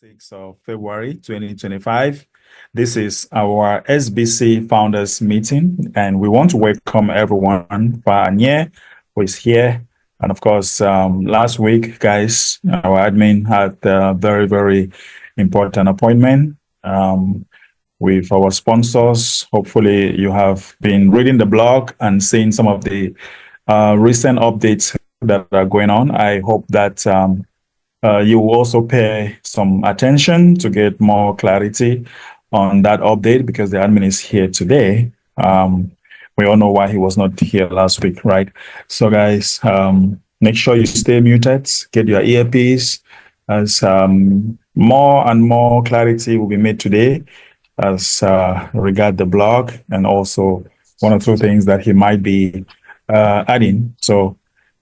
6th of February 2025. This is our SBC founders meeting, and we want to welcome everyone for Anye, who is here. And of course, last week, guys, our admin had a very important appointment with our sponsors. Hopefully, you have been reading the blog and seeing some of the recent updates that are going on. I hope that you will also pay some attention to get more clarity on that update because the admin is here today. We all know why he was not here last week, right? So, guys, make sure you stay muted, get your earpiece, as more and more clarity will be made today as regard the blog and also one or two things that he might be adding. So,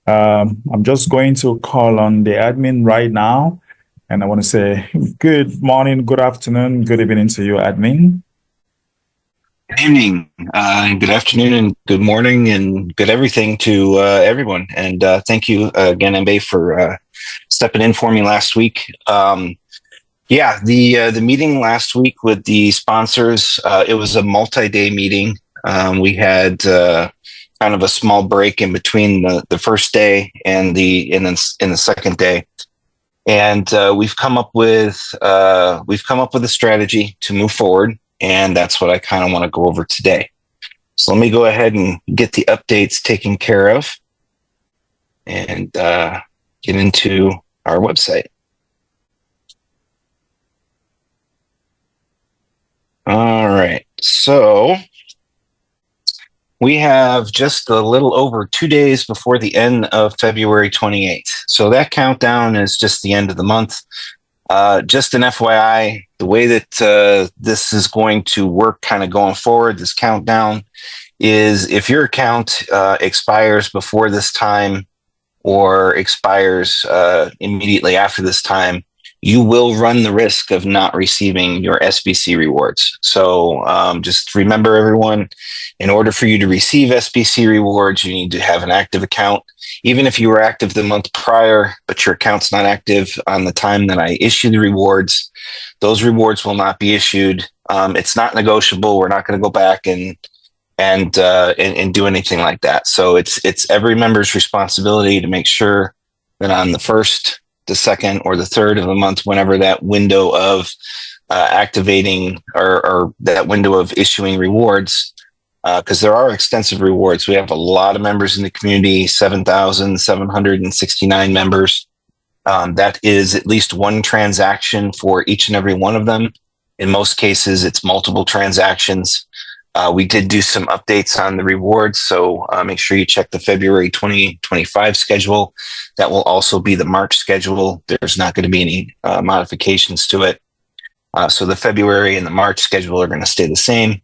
I'm just going to call on the admin right now, and I want to say good morning, good afternoon, good evening to you, admin. Good evening, good afternoon, and good morning, and good everything to everyone. And thank you again, Mbe, for stepping in for me last week. The meeting last week with the sponsors, it was a multi-day meeting. We had kind of a small break in between the first day and the second day, and we've come up with a strategy to move forward, and that's what I kind of want to go over today. So let me go ahead and get the updates taken care of, and get into our website. All right, so we have just a little over 2 days before the end of February 28th. So that countdown is just the end of the month. Just an FYI, the way that this is going to work kind of going forward, this countdown, is if your account expires before this time or expires immediately after this time, you will run the risk of not receiving your SBC rewards. So just remember, everyone, in order for you to receive SBC rewards, you need to have an active account. Even if you were active the month prior, but your account's not active on the time that I issue the rewards, those rewards will not be issued. It's not negotiable. We're not going to go back and do anything like that. So it's every member's responsibility to make sure that on the first, the second, or the third of the month, whenever that window of activating or that window of issuing rewards, because there are extensive rewards. We have a lot of members in the community, 7,769 members. That is at least one transaction for each and every one of them. In most cases, it's multiple transactions. We did do some updates on the rewards, so make sure you check the February 2025 schedule. That will also be the March schedule. There's not going to be any modifications to it. So the February and the March schedule are going to stay the same.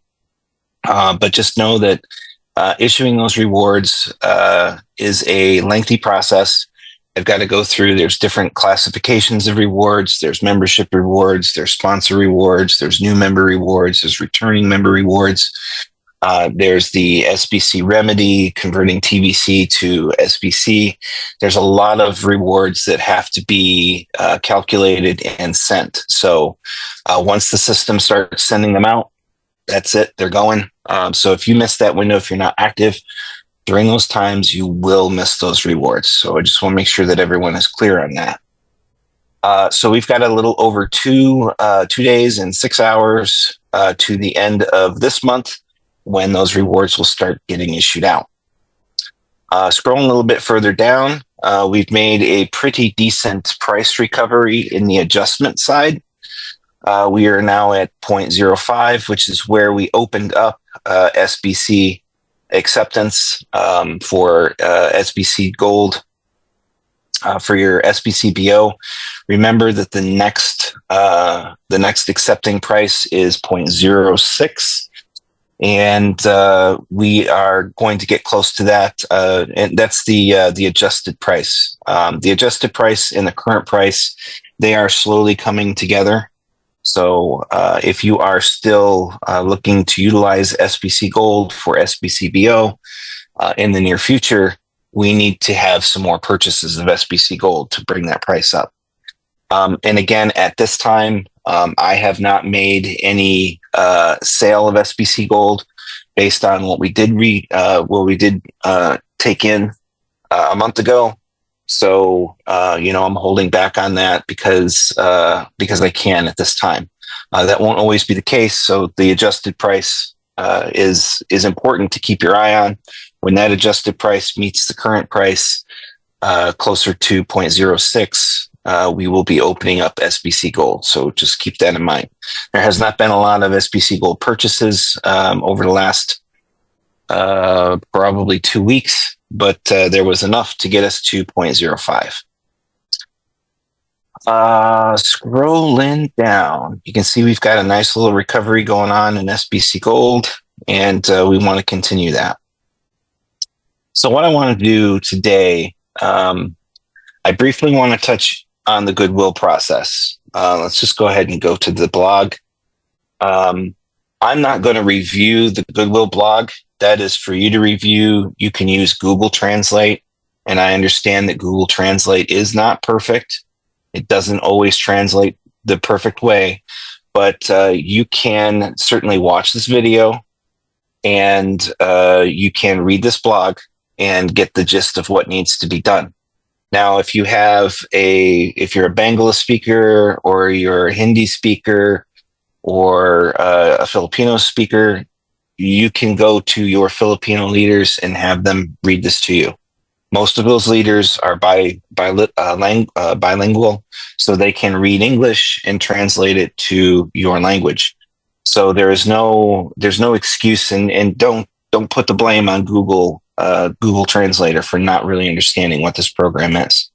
But just know that issuing those rewards is a lengthy process. I've got to go through, there's different classifications of rewards. There's membership rewards, there's sponsor rewards, there's new member rewards, there's returning member rewards. There's the SBC remedy, converting TBC to SBC. There's a lot of rewards that have to be calculated and sent. So once the system starts sending them out, that's it, they're going. So if you miss that window, if you're not active during those times, you will miss those rewards. So I just want to make sure that everyone is clear on that. So we've got a little over 2 days and 6 hours to the end of this month when those rewards will start getting issued out. Scrolling a little bit further down, we've made a pretty decent price recovery in the adjustment side. We are now at 0.05, which is where we opened up SBC acceptance for SBC Gold for your SBC BO. Remember that the next accepting price is 0.06, and we are going to get close to that. And that's the adjusted price. The adjusted price and the current price, they are slowly coming together. So if you are still looking to utilize SBC Gold for SBC BO in the near future, we need to have some more purchases of SBC Gold to bring that price up. And again, at this time, I have not made any sale of SBC Gold based on what we did take in a month ago. So I'm holding back on that because I can at this time. That won't always be the case. So the adjusted price is important to keep your eye on. When that adjusted price meets the current price, closer to 0.06, we will be opening up SBC Gold. So just keep that in mind. There has not been a lot of SBC Gold purchases over the last probably 2 weeks, but there was enough to get us to 0.05. Scrolling down, you can see we've got a nice little recovery going on in SBC Gold, and we want to continue that. So what I want to do today, I briefly want to touch on the goodwill process. Let's just go ahead and go to the blog. I'm not going to review the goodwill blog. That is for you to review. You can use Google Translate, and I understand that Google Translate is not perfect. It doesn't always translate the perfect way, but you can certainly watch this video, and you can read this blog and get the gist of what needs to be done. Now, if you're a Bangla speaker, or you're a Hindi speaker, or a Filipino speaker, you can go to your Filipino leaders and have them read this to you. Most of those leaders are bilingual, so they can read English and translate it to your language. So there's no excuse, and don't put the blame on Google Translator for not really understanding what this program is.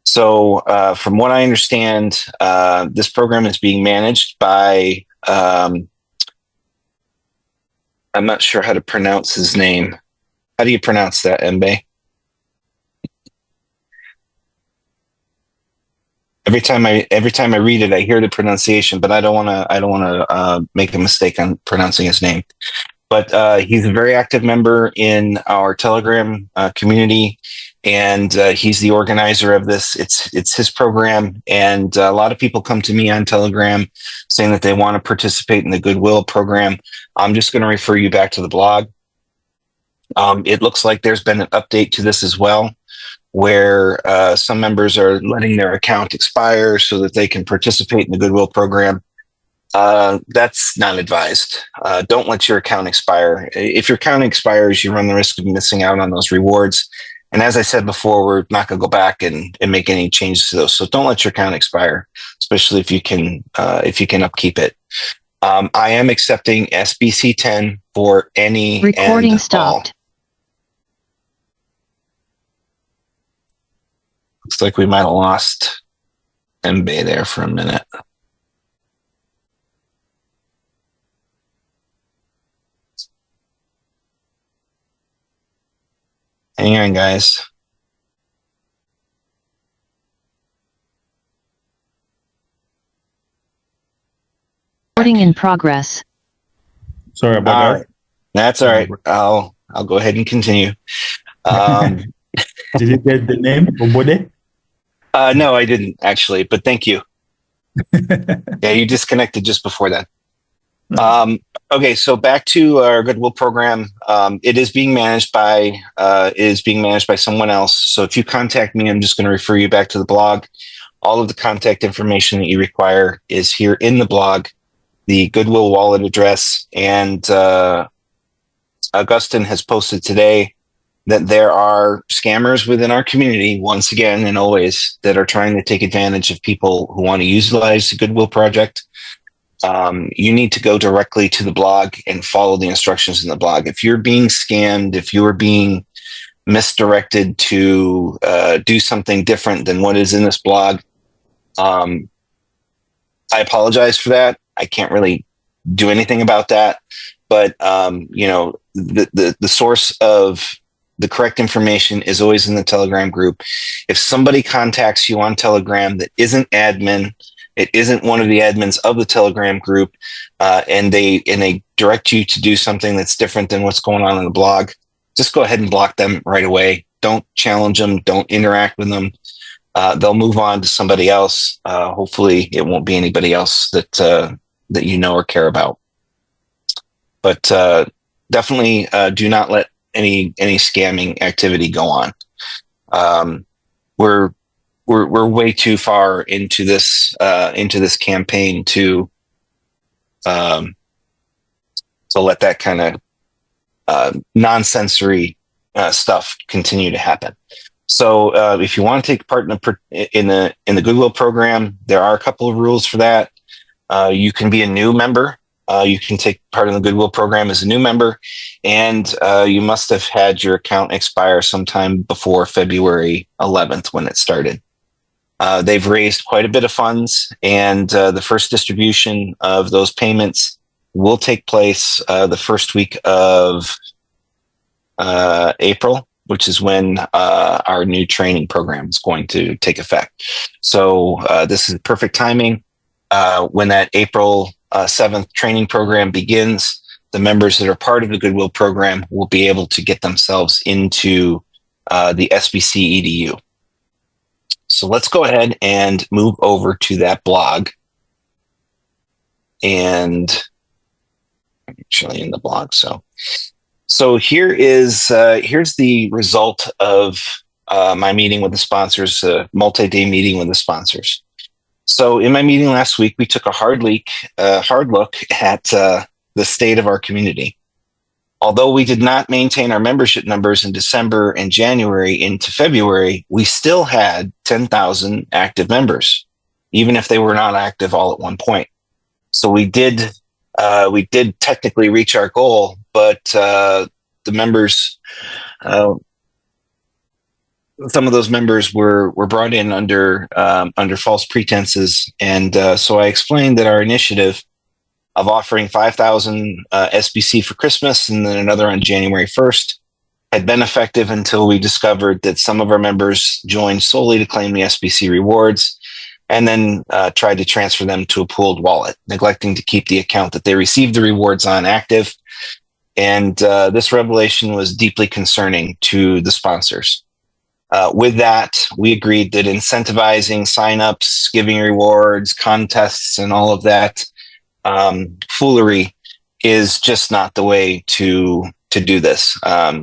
So from what I understand, this program is being managed by, I'm not sure how to pronounce his name. How do you pronounce that, Mbe? Every time I read it, I hear the pronunciation, but I don't want to make a mistake on pronouncing his name. But he's a very active member in our Telegram community, and he's the organizer of this. It's his program, and a lot of people come to me on Telegram saying that they want to participate in the Goodwill program. I'm just going to refer you back to the blog. It looks like there's been an update to this as well, where some members are letting their account expire so that they can participate in the Goodwill program. That's not advised. Don't let your account expire. If your account expires, you run the risk of missing out on those rewards. And as I said before, we're not going to go back and make any changes to those. So don't let your account expire, especially if you can upkeep it. I am accepting SBC 10 for any recording and stopped. All. Looks like we might have lost Mbe there for a minute. Hang on, guys. Recording in progress. Sorry about All that. right. That's all right. I'll go ahead and continue. Did you get the name, Obode? No, I didn't actually, but thank you. Yeah, you disconnected just before that. Okay, so back to our Goodwill program. It is being managed by someone else. So if you contact me, I'm just going to refer you back to the blog. All of the contact information that you require is here in the blog, the Goodwill wallet address, and Augustine has posted today that there are scammers within our community, once again and always, that are trying to take advantage of people who want to utilize the Goodwill project. You need to go directly to the blog and follow the instructions in the blog. If you're being scammed, if you are being misdirected to do something different than what is in this blog, I apologize for that. I can't really do anything about that. But the source of the correct information is always in the Telegram group. If somebody contacts you on Telegram that isn't admin, it isn't one of the admins of the Telegram group, and they direct you to do something that's different than what's going on in the blog, just go ahead and block them right away. Don't challenge them. Don't interact with them. they'll move on to somebody else. Hopefully it won't be anybody else that you know or care about. But definitely do not let any scamming activity go on. We're way too far into this campaign to let that kind of nonsensory stuff continue to happen. So if you want to take part in the Goodwill program, there are a couple of rules for that. You can be a new member. You can take part in the Goodwill program as a new member, and you must have had your account expire sometime before February 11th when it started. They've raised quite a bit of funds, and the first distribution of those payments will take place the first week of April, which is when our new training program is going to take effect. So this is perfect timing. When that April 7th training program begins, the members that are part of the Goodwill program will be able to get themselves into the SBC EDU. So let's go ahead and move over to that blog. And I'm actually in the blog. So here's the result of my meeting with the sponsors, multi-day meeting with the sponsors. So in my meeting last week, we took a hard look at the state of our community. Although we did not maintain our membership numbers in December and January into February, we still had 10,000 active members, even if they were not active all at one point. So we did technically reach our goal, but the members, some of those members were brought in under false pretenses, and so I explained that our initiative of offering 5,000 SBC for Christmas and then another on January 1st had been effective until we discovered that some of our members joined solely to claim the SBC rewards and then tried to transfer them to a pooled wallet, neglecting to keep the account that they received the rewards on active. And this revelation was deeply concerning to the sponsors. With that, we agreed that incentivizing signups, giving rewards, contests, and all of that foolery is just not the way to do this.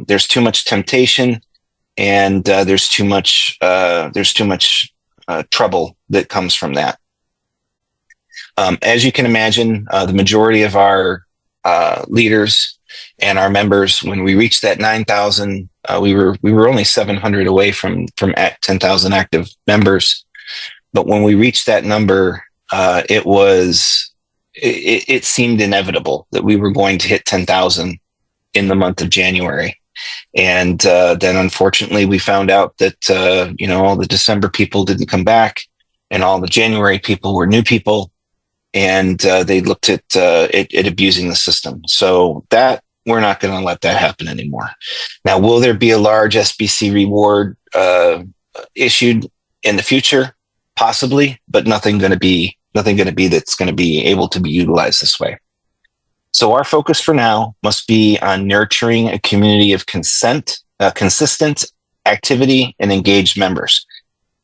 There's too much temptation, and there's too much trouble that comes from that. As you can imagine, the majority of our leaders and our members, when we reached that 9,000, we were only 700 away from 10,000 active members. But when we reached that number, it seemed inevitable that we were going to hit 10,000 in the month of January. And then unfortunately we found out that, all the December people didn't come back and all the January people were new people, and they looked at abusing the system. So that we're not going to let that happen anymore. Now, will there be a large SBC reward issued in the future? Possibly, but nothing going to be that's going to be able to be utilized this way. So our focus for now must be on nurturing a community of consistent activity and engaged members.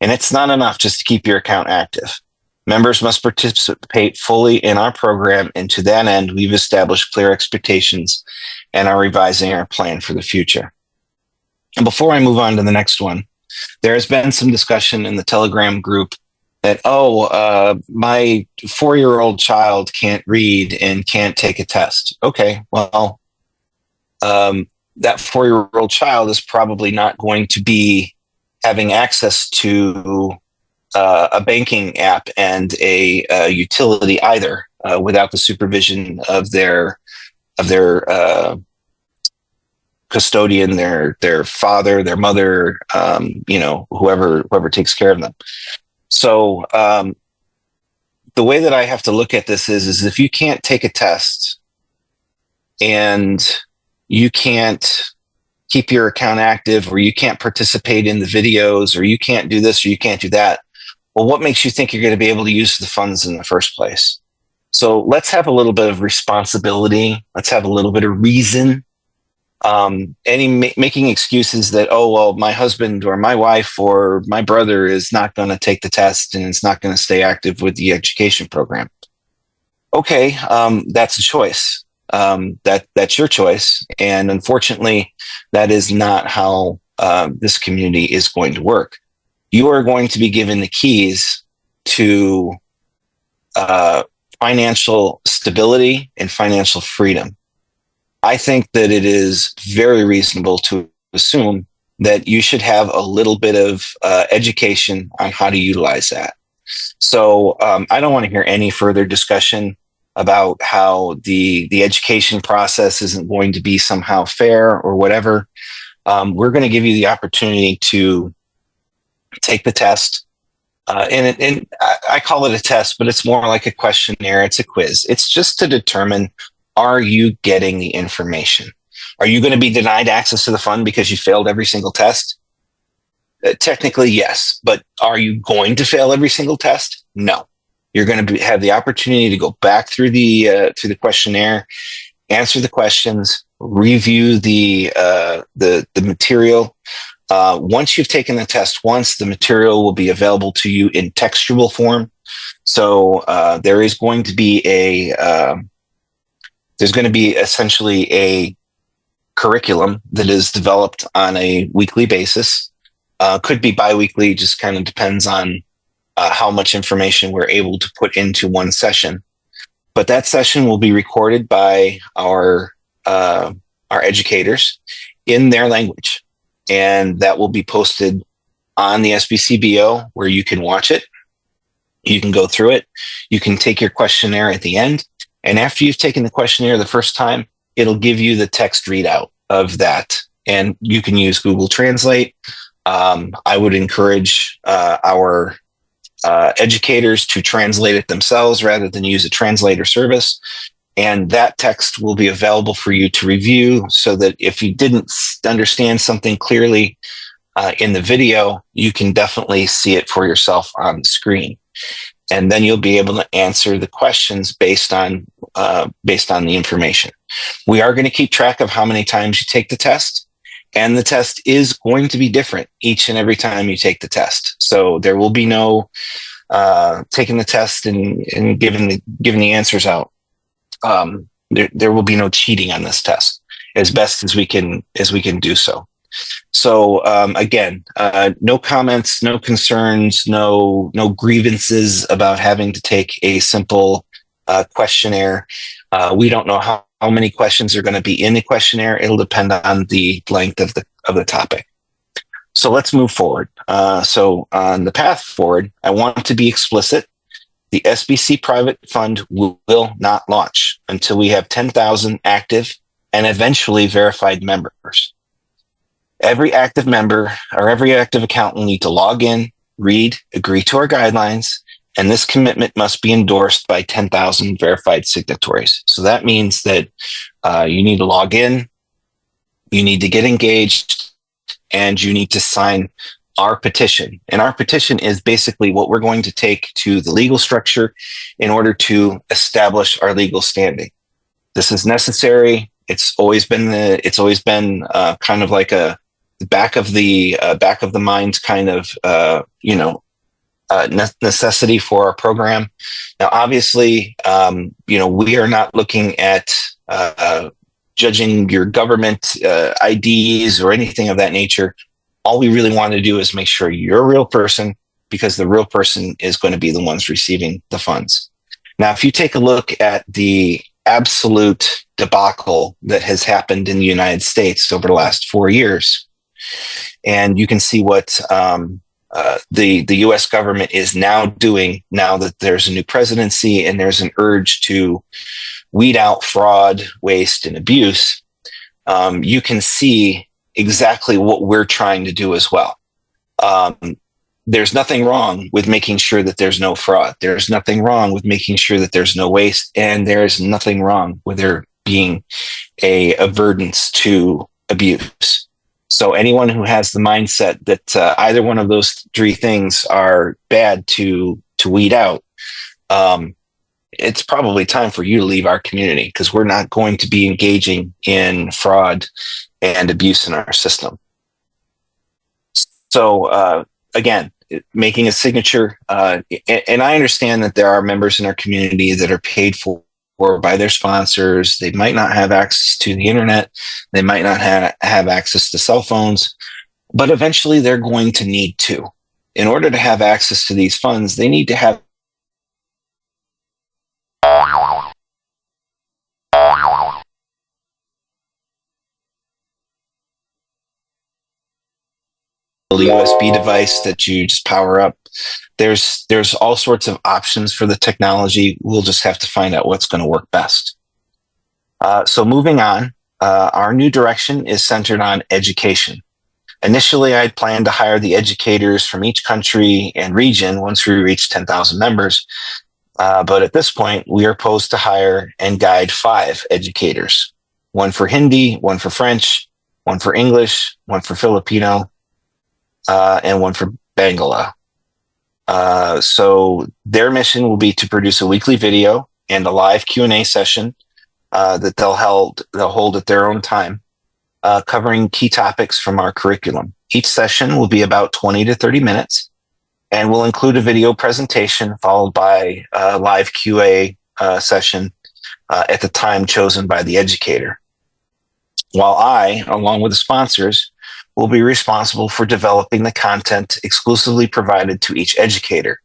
And it's not enough just to keep your account active. Members must participate fully in our program, and to that end, we've established clear expectations and are revising our plan for the future. And before I move on to the next one, there has been some discussion in the Telegram group that, my 4-year-old child can't read and can't take a test. Okay, well, that 4-year-old child is probably not going to be having access to a banking app and a utility either, without the supervision of their custodian, their father, their mother, whoever takes care of them. So the way that I have to look at this is if you can't take a test and you can't keep your account active, or you can't participate in the videos, or you can't do this, or you can't do that, well, what makes you think you're going to be able to use the funds in the first place? So let's have a little bit of responsibility. Let's have a little bit of reason Making excuses that, oh, well, my husband or my wife or my brother is not going to take the test and is not going to stay active with the education program. Okay, that's a choice. That's your choice. And unfortunately, that is not how this community is going to work. You are going to be given the keys to financial stability and financial freedom. I think that it is very reasonable to assume that you should have a little bit of education on how to utilize that. So I don't want to hear any further discussion about how the education process isn't going to be somehow fair or whatever. We're going to give you the opportunity to take the test. And I call it a test, but it's more like a questionnaire. It's a quiz. It's just to determine, are you getting the information? Are you going to be denied access to the fund because you failed every single test? Technically, yes. But are you going to fail every single test? No. You're going to have the opportunity to go back through the questionnaire, answer the questions, review the material. Once you've taken the test once, the material will be available to you in textual form. So there is going to be essentially a curriculum that is developed on a weekly basis. Could be biweekly, just kind of depends on how much information we're able to put into one session. But that session will be recorded by our educators in their language. And that will be posted on the SBCBO where you can watch it. You can go through it. You can take your questionnaire at the end. And after you've taken the questionnaire the first time, it'll give you the text readout of that. And you can use Google Translate. I would encourage our educators to translate it themselves rather than use a translator service. And that text will be available for you to review so that if you didn't understand something clearly in the video, you can definitely see it for yourself on the screen. And then you'll be able to answer the questions based on the information. We are going to keep track of how many times you take the test. And the test is going to be different each and every time you take the test. So there will be no taking the test and giving the answers out. There will be no cheating on this test as best as we can do so. So again, no comments, no concerns, no grievances about having to take a simple questionnaire. We don't know how many questions are going to be in the questionnaire. It'll depend on the length of the topic. So let's move forward. So on the path forward, I want to be explicit. The SBC private fund will not launch until we have 10,000 active and eventually verified members. Every active member or every active account will need to log in, read, agree to our guidelines, and this commitment must be endorsed by 10,000 verified signatories. So that means that you need to log in, you need to get engaged, and you need to sign our petition. And our petition is basically what we're going to take to the legal structure in order to establish our legal standing. This is necessary. It's always been kind of like a back of the mind kind of necessity for our program. Now, obviously, we are not looking at judging your government IDs or anything of that nature. All we really want to do is make sure you're a real person, because the real person is going to be the ones receiving the funds. Now, if you take a look at the absolute debacle that has happened in the United States over the last 4 years, and you can see what the U.S. government is now doing now that there's a new presidency and there's an urge to weed out fraud, waste, and abuse, you can see exactly what we're trying to do as well. There's nothing wrong with making sure that there's no fraud. There's nothing wrong with making sure that there's no waste, and there's nothing wrong with there being a avoidance to abuse. So anyone who has the mindset that either one of those three things are bad to weed out, it's probably time for you to leave our community, because we're not going to be engaging in fraud and abuse in our system. So again, making a signature, and I understand that there are members in our community that are paid for by their sponsors. They might not have access to the internet. They might not have access to cell phones, but eventually they're going to need to. In order to have access to these funds, they need to have a USB device that you just power up. There's all sorts of options for the technology. We'll just have to find out what's going to work best. So moving on, our new direction is centered on education. Initially, I had planned to hire the educators from each country and region once we reach 10,000 members. But at this point, we are posed to hire and guide 5 educators, one for Hindi, one for French, one for English, one for Filipino, and one for Bangla. So their mission will be to produce a weekly video and a live Q&A session that they'll hold at their own time, covering key topics from our curriculum. Each session will be about 20 to 30 minutes and will include a video presentation followed by a live QA session at the time chosen by the educator. While I, along with the sponsors, will be responsible for developing the content exclusively provided to each educator.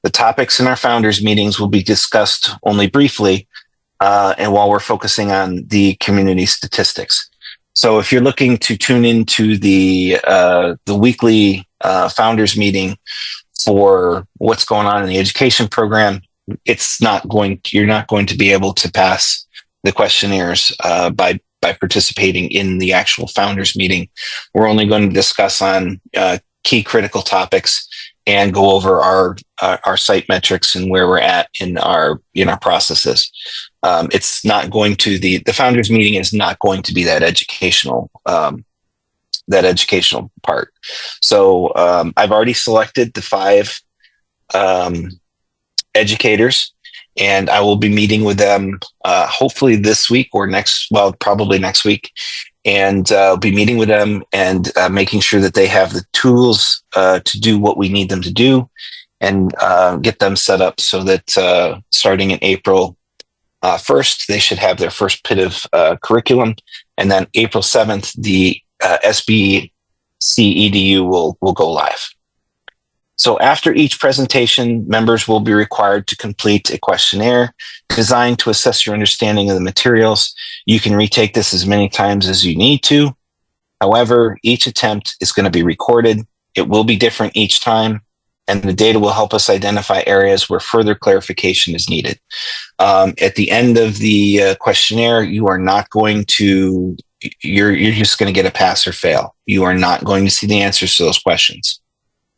The topics in our founders meetings will be discussed only briefly, and while we're focusing on the community statistics. So if you're looking to tune into the weekly founders meeting for what's going on in the education program, you're not going to be able to pass the questionnaires by participating in the actual founders meeting. We're only going to discuss on key critical topics and go over our site metrics and where we're at in our processes. It's not going to the founders meeting is not going to be that educational part. So I've already selected the 5 educators, and I will be meeting with them hopefully this week or probably next week. And I'll be meeting with them and making sure that they have the tools to do what we need them to do, and get them set up so that starting in April 1st, they should have their first bit of curriculum. And then April 7th, the SBC EDU will go live. So after each presentation, members will be required to complete a questionnaire designed to assess your understanding of the materials. You can retake this as many times as you need to. However, each attempt is going to be recorded. It will be different each time, and the data will help us identify areas where further clarification is needed. At the end of the questionnaire, you're just going to get a pass or fail. You are not going to see the answers to those questions.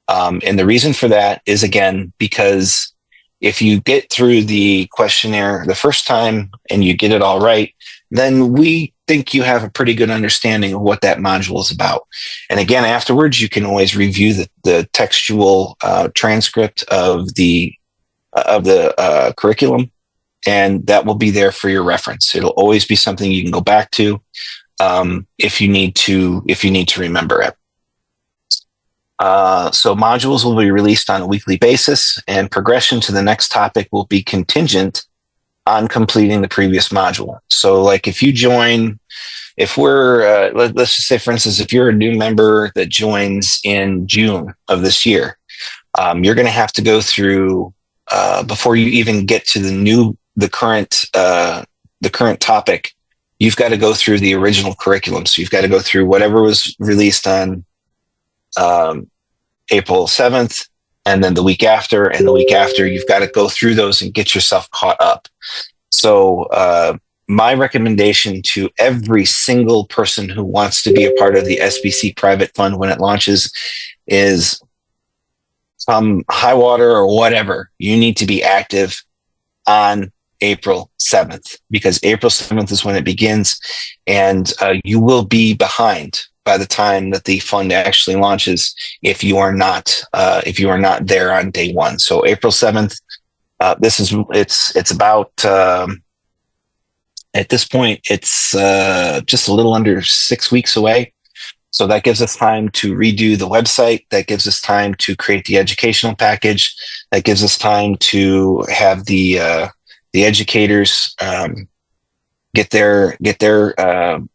And the reason for that is, again, because if you get through the questionnaire the first time and you get it all right, then we think you have a pretty good understanding of what that module is about. And again, afterwards, you can always review the textual transcript of the curriculum, and that will be there for your reference. It'll always be something you can go back to if you need to remember it. So modules will be released on a weekly basis, and progression to the next topic will be contingent on completing the previous module. So like let's just say, for instance, if you're a new member that joins in June of this year, you're going to have to go through, before you even get to the current topic, you've got to go through the original curriculum. So you've got to go through whatever was released on April 7th, and then the week after, and the week after. You've got to go through those and get yourself caught up. So my recommendation to every single person who wants to be a part of the SBC private fund when it launches is, high water or whatever, you need to be active on April 7th, because April 7th is when it begins, and you will be behind by the time that the fund actually launches if you are not there on day one. So April 7th, it's about At this point, it's just a little under 6 weeks away. So that gives us time to redo the website. That gives us time to create the educational package. That gives us time to have the educators get their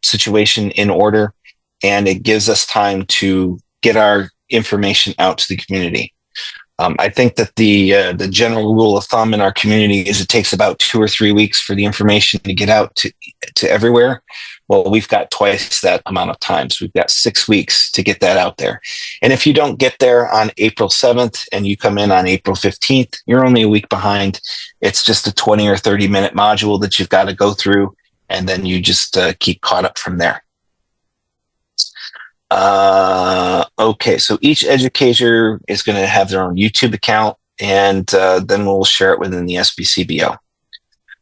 situation in order, and it gives us time to get our information out to the community. I think that the general rule of thumb in our community is it takes about 2 or 3 weeks for the information to get out to everywhere. Well, we've got twice that amount of time. So we've got 6 weeks to get that out there. And if you don't get there on April 7th and you come in on April 15th, you're only a week behind. It's just a 20 or 30-minute module that you've got to go through, and then you just keep caught up from there. Okay, so each educator is going to have their own YouTube account, and then we'll share it within the SBCBO.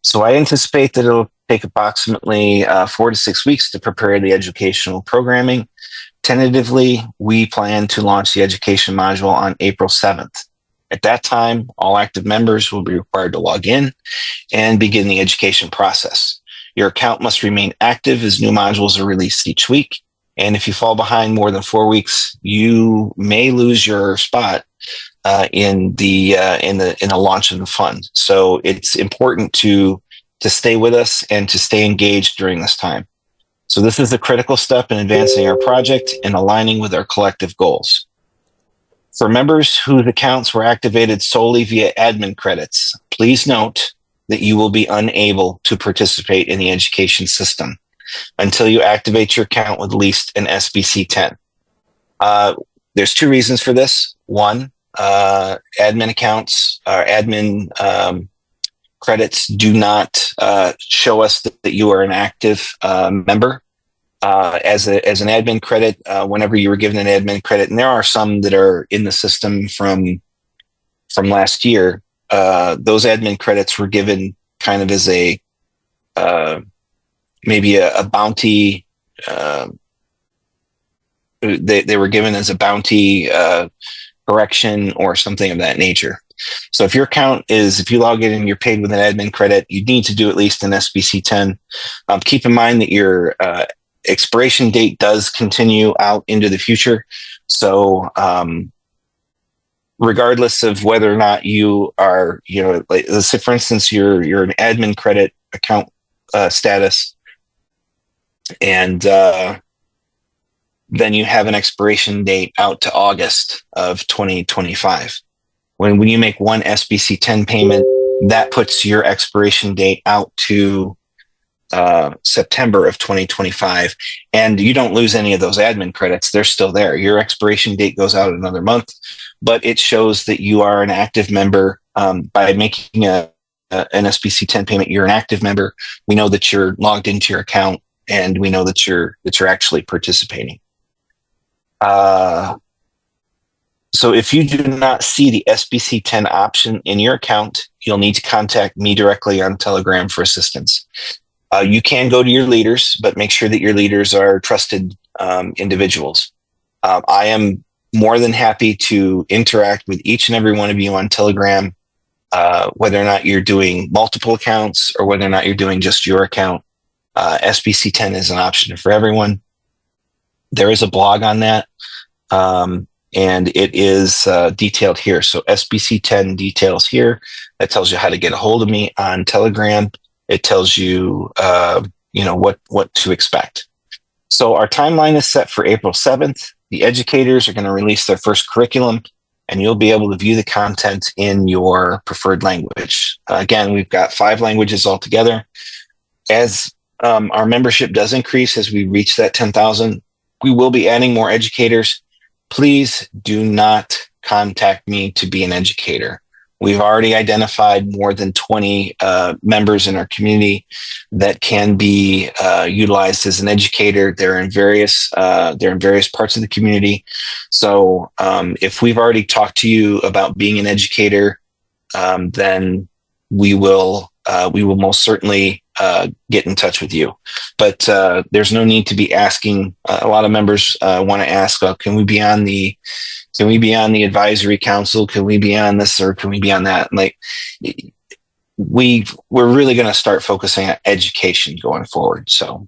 So I anticipate that it'll take approximately 4 to 6 weeks to prepare the educational programming. Tentatively, we plan to launch the education module on April 7th. At that time, all active members will be required to log in and begin the education process. Your account must remain active as new modules are released each week. And if you fall behind more than 4 weeks, you may lose your spot in the launch of the fund. So it's important to stay with us and to stay engaged during this time. So this is a critical step in advancing our project and aligning with our collective goals. For members whose accounts were activated solely via admin credits, please note that you will be unable to participate in the education system until you activate your account with at least an SBC 10. There's 2 reasons for this. One, admin accounts or admin credits do not show us that you are an active member. As an admin credit, whenever you were given an admin credit, and there are some that are in the system from last year, those admin credits were given kind of as a maybe a bounty. They were given as a bounty correction or something of that nature. So if your account if you log in and you're paid with an admin credit, you need to do at least an SBC 10. Keep in mind that your expiration date does continue out into the future. So regardless of whether or not you are, like, let's say for instance, you're an admin credit account status, and then you have an expiration date out to August of 2025. When you make one SBC 10 payment, that puts your expiration date out to September of 2025, and you don't lose any of those admin credits. They're still there. Your expiration date goes out another month, but it shows that you are an active member. By making an SBC 10 payment, you're an active member. We know that you're logged into your account, and we know that you're actually participating. So if you do not see the SBC 10 option in your account, you'll need to contact me directly on Telegram for assistance. You can go to your leaders, but make sure that your leaders are trusted individuals. I am more than happy to interact with each and every one of you on Telegram, whether or not you're doing multiple accounts or whether or not you're doing just your account. SBC 10 is an option for everyone. There is a blog on that, and it is detailed here. So SBC 10 details here. That tells you how to get a hold of me on Telegram. It tells you, what to expect. So our timeline is set for April 7th. The educators are going to release their first curriculum, and you'll be able to view the content in your preferred language. Again, we've got 5 languages altogether. As our membership does increase, as we reach that 10,000, we will be adding more educators. Please do not contact me to be an educator. We've already identified more than 20 members in our community that can be utilized as an educator. They're in various parts of the community. So if we've already talked to you about being an educator, then we will most certainly get in touch with you. But there's no need to be asking. A lot of members want to ask, can we be on the advisory council? Can we be on this or can we be on that? Like, we're really going to start focusing on education going forward. So,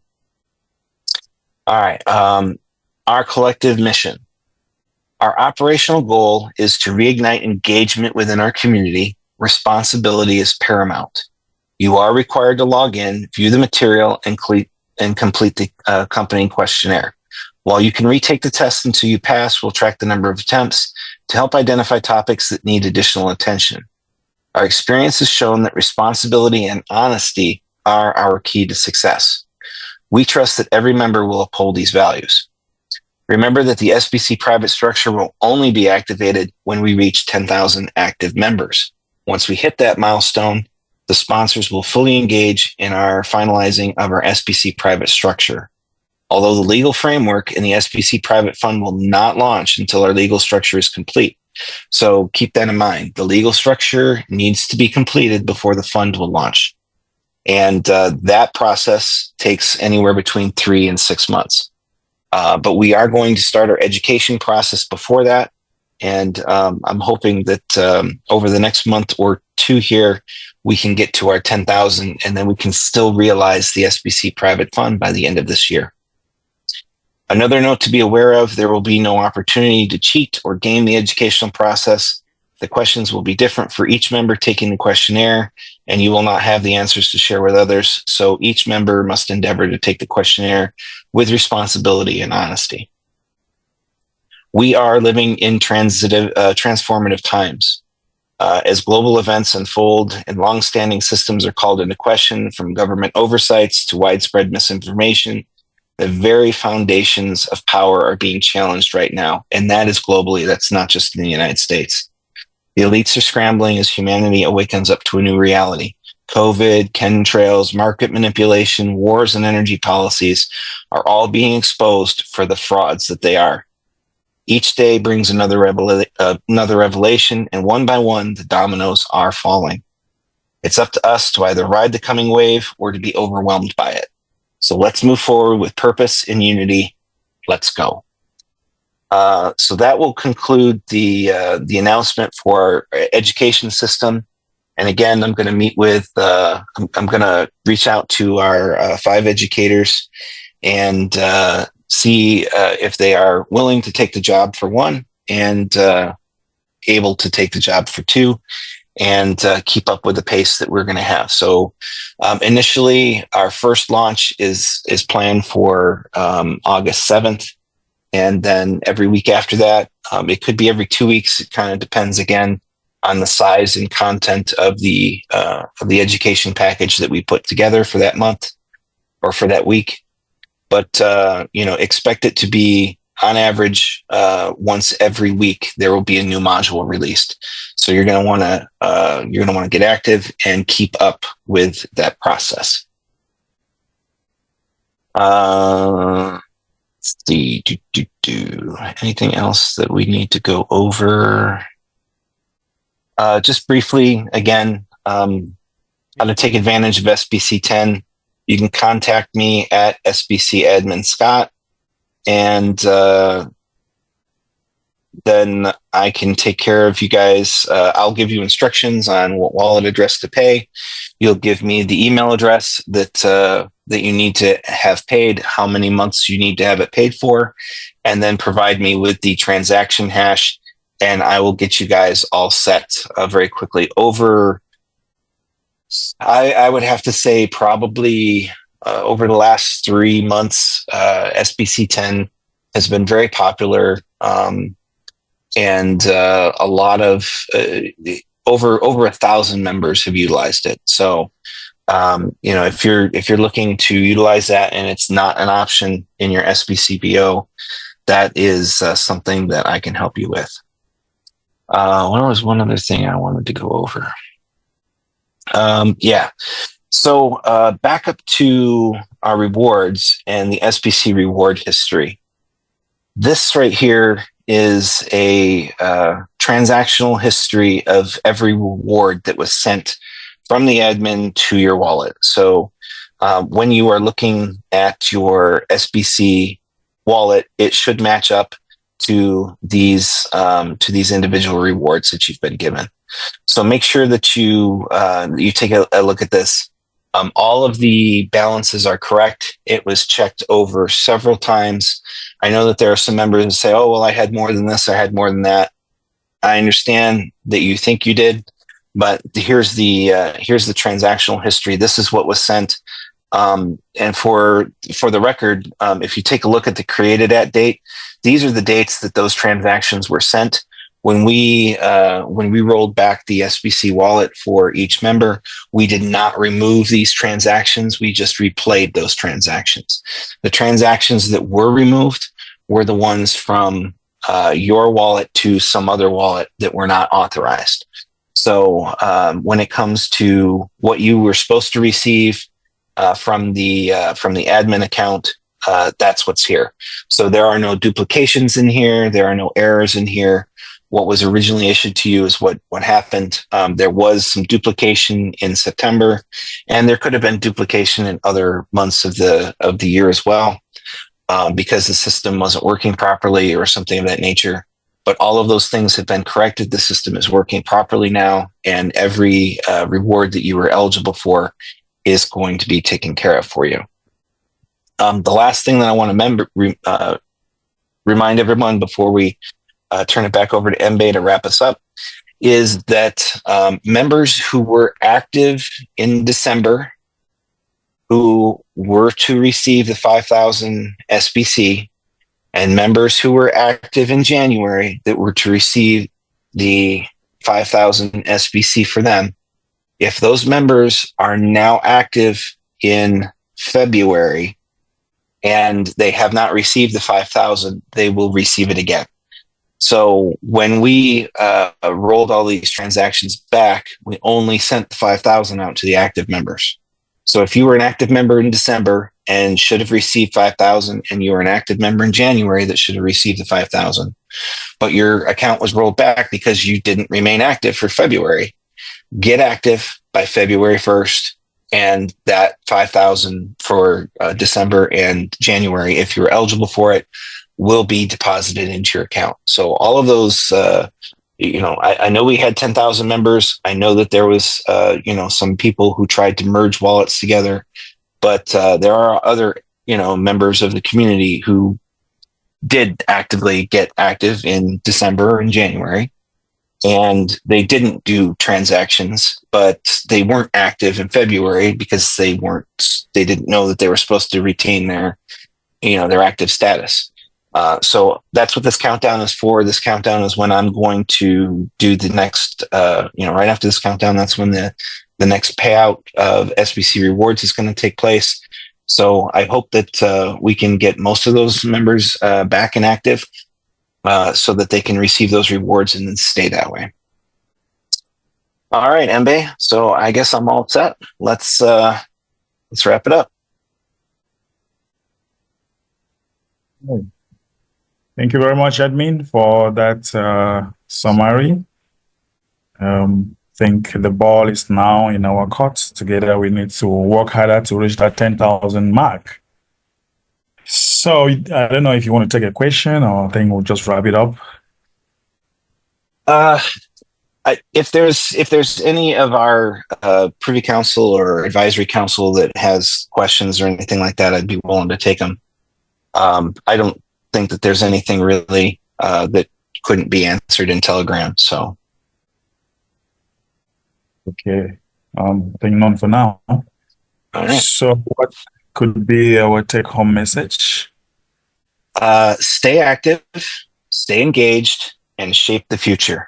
all right. Our collective mission. Our operational goal is to reignite engagement within our community. Responsibility is paramount. You are required to log in, view the material, and complete the accompanying questionnaire. While you can retake the test until you pass, we'll track the number of attempts to help identify topics that need additional attention. Our experience has shown that responsibility and honesty are our key to success. We trust that every member will uphold these values. Remember that the SBC private structure will only be activated when we reach 10,000 active members. Once we hit that milestone, the sponsors will fully engage in our finalizing of our SBC private structure. Although the legal framework in the SBC private fund will not launch until our legal structure is complete. So keep that in mind. The legal structure needs to be completed before the fund will launch. And that process takes anywhere between 3 and 6 months. But we are going to start our education process before that. And I'm hoping that over the next month or two here, we can get to our 10,000, and then we can still realize the SBC private fund by the end of this year. Another note to be aware of, there will be no opportunity to cheat or game the educational process. The questions will be different for each member taking the questionnaire, and you will not have the answers to share with others. So each member must endeavor to take the questionnaire with responsibility and honesty. We are living in transformative times. As global events unfold and longstanding systems are called into question, from government oversights to widespread misinformation, the very foundations of power are being challenged right now. And that is globally. That's not just in the United States. The elites are scrambling as humanity awakens up to a new reality. COVID, chemtrails, market manipulation, wars, and energy policies are all being exposed for the frauds that they are. Each day brings another revelation, and one by one, the dominoes are falling. It's up to us to either ride the coming wave or to be overwhelmed by it. So let's move forward with purpose and unity. Let's go. So that will conclude the announcement for our education system. And again, I'm going to meet with, I'm going to reach out to our 5 educators and see if they are willing to take the job for 1 and able to take the job for 2. And keep up with the pace that we're going to have. So initially, our first launch is planned for August 7th. And then every week after that, it could be every 2 weeks. It kind of depends, again, on the size and content of the education package that we put together for that month or for that week. But, expect it to be, on average, once every week, there will be a new module released. So you're going to want to get active and keep up with that process. Let's see. Anything else that we need to go over? Just briefly, again, how to take advantage of SBC 10. You can contact me at SBC Admin Scott. And then I can take care of you guys. I'll give you instructions on what wallet address to pay. You'll give me the email address that you need to have paid, how many months you need to have it paid for, and then provide me with the transaction hash, and I will get you guys all set very quickly. I would have to say probably over the last 3 months, SBC 10 has been very popular, and a lot of over 1,000 members have utilized it. So, if you're looking to utilize that and it's not an option in your SBCBO, that is something that I can help you with. What was one other thing I wanted to go over? So back up to our rewards and the SBC reward history. This right here is a transactional history of every reward that was sent from the admin to your wallet. So when you are looking at your SBC wallet, it should match up to these individual rewards that you've been given. So make sure that you take a look at this. All of the balances are correct. It was checked over several times. I know that there are some members that say, "Oh, well, I had more than this. I had more than that." I understand that you think you did, but here's the transactional history. This is what was sent. And for the record, if you take a look at the created at date, these are the dates that those transactions were sent. When we rolled back the SBC wallet for each member, we did not remove these transactions. We just replayed those transactions. The transactions that were removed were the ones from your wallet to some other wallet that were not authorized. So when it comes to what you were supposed to receive from the admin account, that's what's here. So there are no duplications in here. There are no errors in here. What was originally issued to you is what happened. There was some duplication in September, and there could have been duplication in other months of the year as well, because the system wasn't working properly or something of that nature. But all of those things have been corrected. The system is working properly now, and every reward that you were eligible for is going to be taken care of for you. The last thing that I want to remind everyone before we turn it back over to MB to wrap us up is that members who were active in December who were to receive the 5,000 SBC and members who were active in January that were to receive the 5,000 SBC for them, if those members are now active in February and they have not received the 5,000, they will receive it again. So when we rolled all these transactions back, we only sent the 5,000 out to the active members. So if you were an active member in December and should have received 5,000, and you were an active member in January that should have received the 5,000, but your account was rolled back because you didn't remain active for February, get active by February 1st, and that 5,000 for December and January, if you're eligible for it, will be deposited into your account. So all of those, I know we had 10,000 members. I know that there was, some people who tried to merge wallets together, but there are other, members of the community who did actively get active in December and January, and they didn't do transactions, but they weren't active in February because they didn't know that they were supposed to retain their active status. So that's what this countdown is for. This countdown is when I'm going to do the next, right after this countdown, that's when the next payout of SBC rewards is going to take place. So I hope that we can get most of those members back and active so that they can receive those rewards and then stay that way. All right, Mbe. So I guess I'm all set. Let's wrap it up. Thank you very much, admin, for that summary. I think the ball is now in our court. Together, we need to work harder to reach that 10,000 mark. So I don't know if you want to take a question, or I think we'll just wrap it up. If there's any of our privy council or advisory council that has questions or anything like that, I'd be willing to take them. I don't think that there's anything really that couldn't be answered in Telegram. So, okay, I think none for now. all right. So, what could be our take-home message? Stay active, stay engaged, and shape the future.